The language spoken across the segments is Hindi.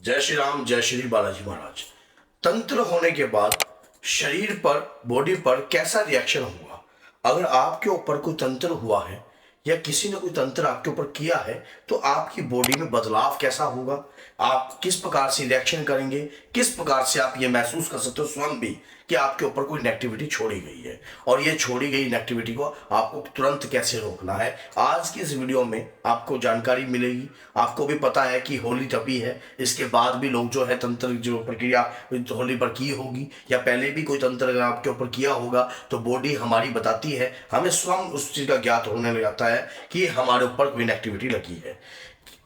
जय श्री राम, जय श्री बालाजी महाराज। तंत्र होने के बाद शरीर पर, बॉडी पर कैसा रिएक्शन होगा? अगर आपके ऊपर कोई तंत्र हुआ है या किसी ने कोई तंत्र आपके ऊपर किया है तो आपकी बॉडी में बदलाव कैसा होगा? आप किस प्रकार से रिएक्शन करेंगे? किस प्रकार से आप ये महसूस कर सकते हो स्वयं भी कि आपके ऊपर कोई नेगेटिविटी छोड़ी गई है, और ये छोड़ी गई नेगेटिविटी को आपको तुरंत कैसे रोकना है? आज की इस वीडियो में आपको जानकारी मिलेगी। आपको भी पता है कि होली टपी है, इसके बाद भी लोग जो है तंत्र जो प्रक्रिया होली पर की होगी या पहले भी कोई तंत्र अगर आपके ऊपर किया होगा तो बॉडी हमारी बताती है, हमें स्वयं उस चीज़ का ज्ञात होने लग जाता है कि हमारे ऊपर कोई नेगेटिविटी लगी है।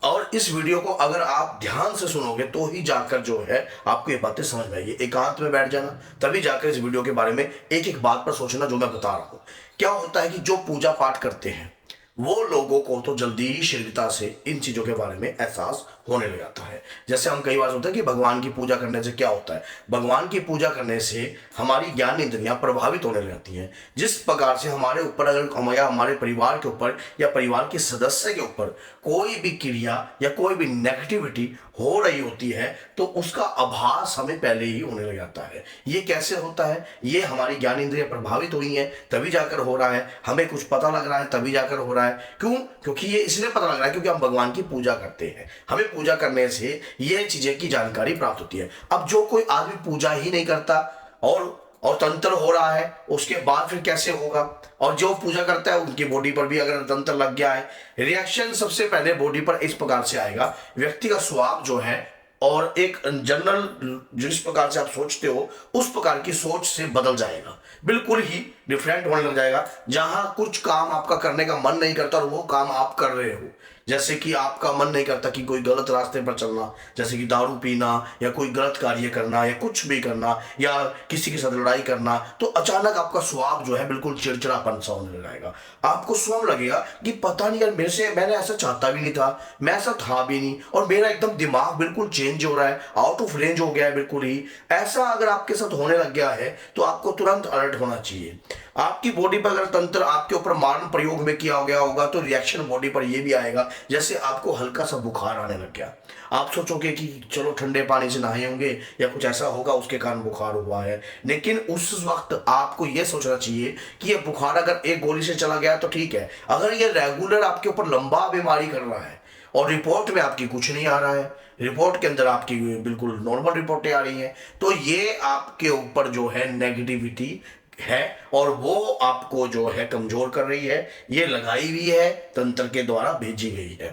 और इस वीडियो को अगर आप ध्यान से सुनोगे तो ही जाकर जो है आपको ये बातें समझ में आएगी। एकांत में बैठ जाना, तभी जाकर इस वीडियो के बारे में एक एक बात पर सोचना जो मैं बता रहा हूँ। क्या होता है कि जो पूजा पाठ करते हैं वो लोगों को तो जल्दी ही शीघ्रता से इन चीज़ों के बारे में एहसास होने लग जाता है। जैसे हम कई बार सोचते हैं कि भगवान की पूजा करने से क्या होता है। भगवान की पूजा करने से हमारी ज्ञान इंद्रियां प्रभावित होने लग जाती हैं। जिस प्रकार से हमारे ऊपर अगर या हमारे परिवार के ऊपर या परिवार के सदस्य के ऊपर कोई भी क्रिया या कोई भी नेगेटिविटी हो रही होती है तो उसका आभास हमें पहले ही होने लग जाता है। ये कैसे होता है? ये हमारी ज्ञान इंद्रियां प्रभावित हुई हैं तभी जाकर हो रहा है, हमें कुछ पता लग रहा है तभी जाकर हो रहा है। क्यों? क्योंकि ये इसलिए पता लग रहा है क्योंकि हम भगवान की पूजा करते हैं। हमें पूजा करने से ये चीजें की जानकारी प्राप्त होती है। अब जो कोई आदमी पूजा ही नहीं करता और तंत्र हो रहा है, उसके बाद फिर कैसे होगा? और जो पूजा करता है उनकी बॉडी पर भी अगर तंत्र लग गया है, रिएक्शन सबसे पहले बॉडी पर इस प्रकार से आएगा। व्यक्ति का स्वभाव जो है और एक जनरल जिस प्रकार से आप सोचते हो उस प्रकार की सोच से बदल जाएगा, बिल्कुल ही डिफरेंट होने लग जाएगा। जहां कुछ काम आपका करने का मन नहीं करता और वो काम आप कर रहे हो, जैसे कि आपका मन नहीं करता कि कोई गलत रास्ते पर चलना, जैसे कि दारू पीना या कोई गलत कार्य करना या कुछ भी करना या किसी के साथ लड़ाई करना, तो अचानक आपका स्वभाव जो है बिल्कुल चिड़चिड़ापन सा होने लगेगा। आपको स्वयं लगेगा कि पता नहीं यार, मैंने ऐसा चाहता भी नहीं था, मैं ऐसा था भी नहीं, और मेरा एकदम दिमाग बिल्कुल चेंज हो रहा है, आउट ऑफ रेंज हो गया है बिल्कुल ही। ऐसा अगर आपके साथ होने लग गया है तो आपको तुरंत अलर्ट होना चाहिए। आपकी बॉडी पर अगर तंत्र आपके ऊपर मारण प्रयोग में किया गया होगा तो रिएक्शन बॉडी पर यह भी आएगा। जैसे आपको हल्का सा बुखार आने लग गया, आप सोचोगे कि चलो ठंडे पानी से नहाए होंगे या कुछ ऐसा होगा उसके कारण बुखार हुआ है, लेकिन उस वक्त आपको यह सोचना चाहिए कि यह बुखार अगर एक गोली से चला गया तो ठीक है। अगर यह रेगुलर आपके ऊपर लंबा बीमारी कर रहा है और रिपोर्ट में आपकी कुछ नहीं आ रहा है, रिपोर्ट के अंदर आपकी बिल्कुल नॉर्मल रिपोर्टें आ रही हैं, तो ये आपके ऊपर जो है नेगेटिविटी है और वो आपको जो है कमजोर कर रही है। ये लगाई हुई है, तंत्र के द्वारा भेजी गई है,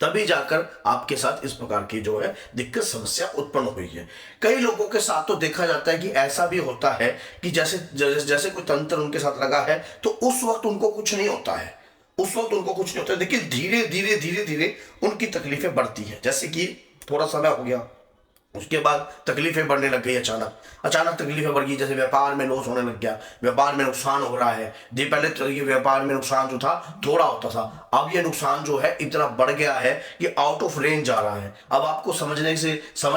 तभी जाकर आपके साथ इस प्रकार की जो है दिक्कत समस्या उत्पन्न हुई है। कई लोगों के साथ तो देखा जाता है कि ऐसा भी होता है कि जैसे कोई तंत्र उनके साथ लगा है तो उस वक्त उनको कुछ नहीं होता है, लेकिन धीरे धीरे धीरे धीरे उनकी तकलीफें बढ़ती हैं। जैसे कि थोड़ा समय हो गया, उसके बाद तकलीफें बढ़ने लग गई, अचानक तकलीफें बढ़ गई। जैसे व्यापार में लॉस होने लग गया, व्यापार में नुकसान हो रहा है। पहले तो ये व्यापार में नुकसान जो था थोड़ा होता था, अब ये नुकसान जो है इतना बढ़ गया है कि आउट ऑफ रेंज जा रहा है। अब आपको समझ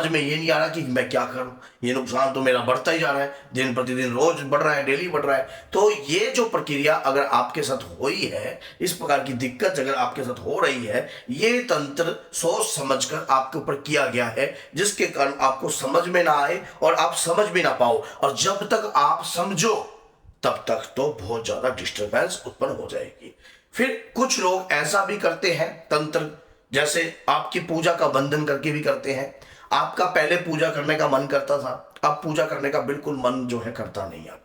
में ये नहीं आ रहा कि मैं क्या करूं, ये नुकसान तो मेरा बढ़ता ही जा रहा है, दिन प्रतिदिन रोज बढ़ रहा है, डेली बढ़ रहा है। तो ये जो प्रक्रिया अगर आपके साथ हुई है, इस प्रकार की दिक्कत अगर आपके साथ हो रही है, ये तंत्र सोच समझकर आपके ऊपर किया गया है, जिसके कारण आपको समझ में ना आए और आप समझ भी ना पाओ। और जब तक आप समझो तब तक तो बहुत ज्यादा डिस्टरबेंस उत्पन्न हो जाएगी। फिर कुछ लोग ऐसा भी करते हैं तंत्र, जैसे आपकी पूजा का बंधन करके भी करते हैं। आपका पहले पूजा करने का मन करता था, अब पूजा करने का बिल्कुल मन जो है करता नहीं है।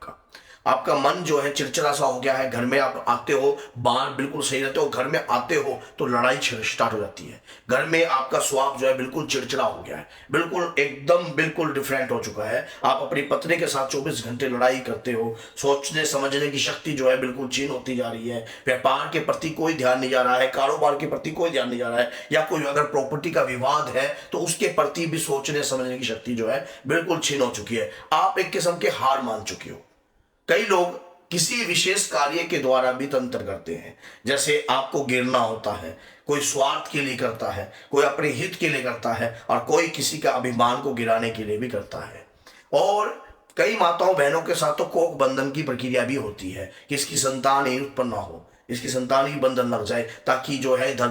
आपका मन जो है चिड़चिड़ा सा हो गया है। घर में आप आते हो, बाहर बिल्कुल सही रहते हो, घर में आते हो तो लड़ाई स्टार्ट हो जाती है। घर में आपका स्वभाव जो है बिल्कुल चिड़चिड़ा हो गया है, बिल्कुल डिफरेंट हो चुका है। आप अपनी पत्नी के साथ 24 घंटे लड़ाई करते हो, सोचने समझने की शक्ति जो है बिल्कुल क्षीण होती जा रही है। व्यापार के प्रति कोई ध्यान नहीं जा रहा है, कारोबार के प्रति कोई ध्यान नहीं जा रहा है, या कोई अगर प्रॉपर्टी का विवाद है तो उसके प्रति भी सोचने समझने की शक्ति जो है बिल्कुल क्षीण हो चुकी है। आप एक किस्म के हार मान चुके हो। कई लोग किसी विशेष कार्य के द्वारा भी तंत्र करते हैं, जैसे आपको गिरना होता है, कोई स्वार्थ के लिए करता है, कोई अपने हित के लिए करता है, और कोई किसी का अभिमान को गिराने के लिए भी करता है। और कई माताओं बहनों के साथ तो कोख बंधन की प्रक्रिया भी होती है कि इसकी संतान ही उत्पन्न ना हो, इसकी संतान ही बंधन लग जाए, ताकि जो है दर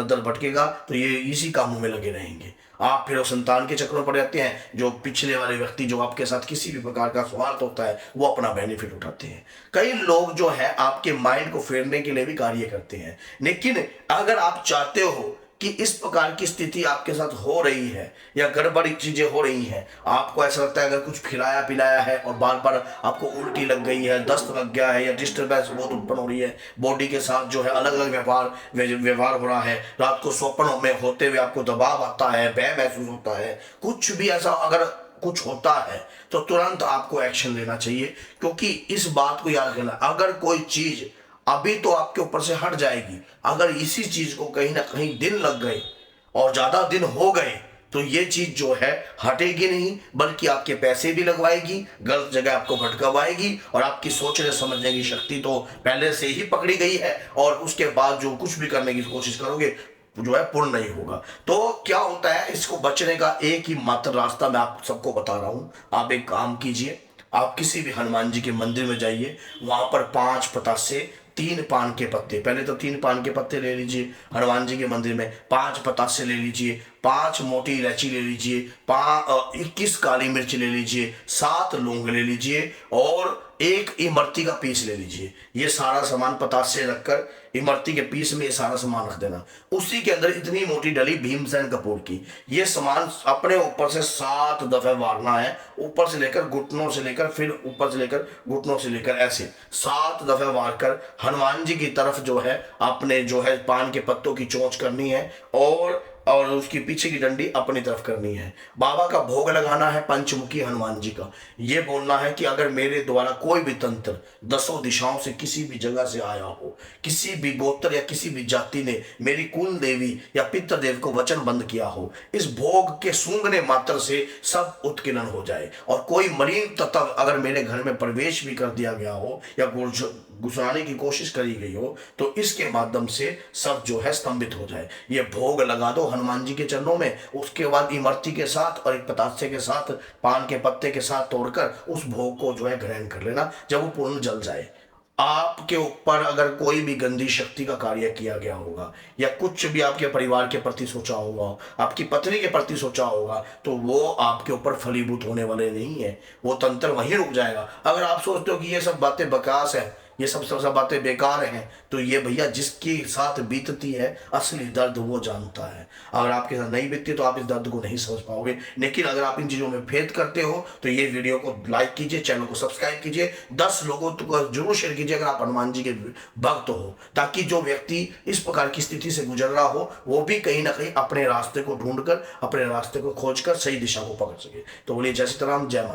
दर भटकेगा तो ये इसी कामों में लगे रहेंगे। आप फिर संतान के चक्कर में पड़ जाते हैं। जो पिछले वाले व्यक्ति जो आपके साथ किसी भी प्रकार का स्वार्थ होता है वो अपना बेनिफिट उठाते हैं। कई लोग जो है आपके माइंड को फेरने के लिए भी कार्य करते हैं। लेकिन अगर आप चाहते हो कि इस प्रकार की स्थिति आपके साथ हो रही है या गड़बड़ी चीजें हो रही हैं, आपको ऐसा लगता है अगर कुछ खिलाया पिलाया है और बार बार आपको उल्टी लग गई है, दस्त लग गया है या डिस्टर्बेंस बहुत उत्पन्न हो रही है, बॉडी के साथ जो है अलग अलग व्यवहार हो रहा है, रात को स्वप्नों में होते हुए आपको दबाव आता है, भय महसूस होता है, कुछ भी ऐसा अगर कुछ होता है तो तुरंत आपको एक्शन लेना चाहिए। क्योंकि इस बात को याद रखना, अगर कोई चीज अभी तो आपके ऊपर से हट जाएगी, अगर इसी चीज को कहीं ना कहीं दिन लग गए और ज्यादा दिन हो गए तो ये चीज जो है हटेगी नहीं, बल्कि आपके पैसे भी लगवाएगी, गलत जगह आपको भटकवाएगी और आपकी सोचने समझने की शक्ति तो पहले से ही पकड़ी गई है और उसके बाद जो कुछ भी करने की कोशिश करोगे जो है पूर्ण नहीं होगा। तो क्या होता है, इसको बचने का एक ही मात्र रास्ता मैं आप सबको बता रहा हूं। आप एक काम कीजिए, आप किसी भी हनुमान जी के मंदिर में जाइए, वहां पर 5 पतासे 3 पान के पत्ते, पहले तो 3 पान के पत्ते ले लीजिए हनुमान जी के मंदिर में, 5 पतासे ले लीजिए, 5 मोटी इलायची ले लीजिए, 21 काली मिर्च ले लीजिए, 7 लौंग ले लीजिए और 1 इमरती का पीस ले लीजिए। ये सारा सामान पतासे रखकर इमरती के पीस में ये सारा सामान रख देना। उसी के अंदर इतनी मोटी डली भीमसेन कपूर की, ये सामान अपने ऊपर से 7 दफे मारना है, ऊपर से लेकर घुटनों से लेकर फिर ऊपर से लेकर घुटनों से लेकर ऐसे 7 दफे मारकर हनुमान जी की तरफ जो है आपने जो है पान के पत्तों की चोंच करनी है और उसकी पीछे की डंडी अपनी तरफ करनी है। बाबा का भोग लगाना है पंचमुखी हनुमान जी का। ये बोलना है कि अगर मेरे द्वारा कोई भी तंत्र 10 दिशाओं से किसी भी जगह से आया हो, किसी भी गोत्र या किसी भी जाति ने मेरी कुल देवी या पितृ देव को वचनबंद किया हो, इस भोग के सूंघने मात्र से सब उत्कीर्ण हो जाए। और कोई मलिन तत्व अगर मेरे घर में प्रवेश भी कर दिया गया हो या घुसाने की कोशिश करी गई हो तो इसके माध्यम से सब जो है स्तंभित हो जाए। ये भोग लगा दो हनुमान जी के चरणों में। उसके बाद इमरती के साथ और एक पतासे के साथ पान के पत्ते के साथ तोड़कर उस भोग को जो है ग्रहण कर लेना। जब वो पूर्ण जल जाए, आपके ऊपर अगर कोई भी गंदी शक्ति का कार्य किया गया होगा या कुछ भी आपके परिवार के प्रति सोचा होगा, आपकी पत्नी के प्रति सोचा होगा, तो वो आपके ऊपर फलीभूत होने वाले नहीं है, वो तंत्र वहीं रुक जाएगा। अगर आप सोचते हो कि ये सब बातें बकवास है, ये सब बातें बेकार हैं, तो ये भैया जिसके साथ बीतती है असली दर्द वो जानता है। अगर आपके साथ नहीं बीतती तो आप इस दर्द को नहीं समझ पाओगे। लेकिन अगर आप इन चीज़ों में भेद करते हो तो ये वीडियो को लाइक कीजिए, चैनल को सब्सक्राइब कीजिए, 10 लोगों को जरूर शेयर कीजिए अगर आप हनुमान जी के भक्त हो, ताकि जो व्यक्ति इस प्रकार की स्थिति से गुजर रहा हो वो भी कहीं ना कहीं अपने रास्ते को ढूंढकर, अपने रास्ते को खोजकर सही दिशा को पकड़ सके। तो बोलिए जय सीताराम, जय माता।